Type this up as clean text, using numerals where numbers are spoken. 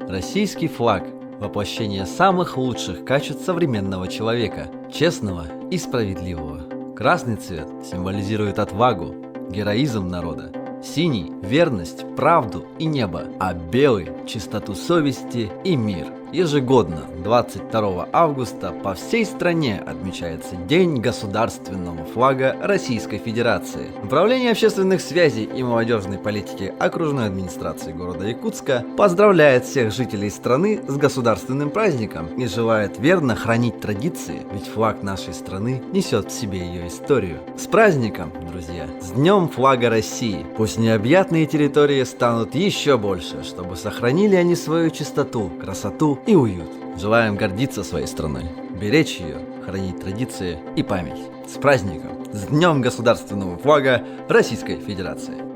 Российский флаг – воплощение самых лучших качеств современного человека, честного и справедливого. Красный цвет символизирует отвагу, героизм народа. Синий – верность, правду и небо, а белый – чистоту совести и мир. Ежегодно, 22 августа, по всей стране отмечается День государственного флага Российской Федерации. Управление общественных связей и молодежной политики окружной администрации города Якутска поздравляет всех жителей страны с государственным праздником и желает верно хранить традиции, ведь флаг нашей страны несет в себе ее историю. С праздником, друзья! С Днем флага России! Пусть необъятные территории станут еще больше, чтобы сохранили они свою чистоту, красоту и уют. Желаем гордиться своей страной, беречь ее, хранить традиции и память. С праздником! С Днем государственного флага Российской Федерации!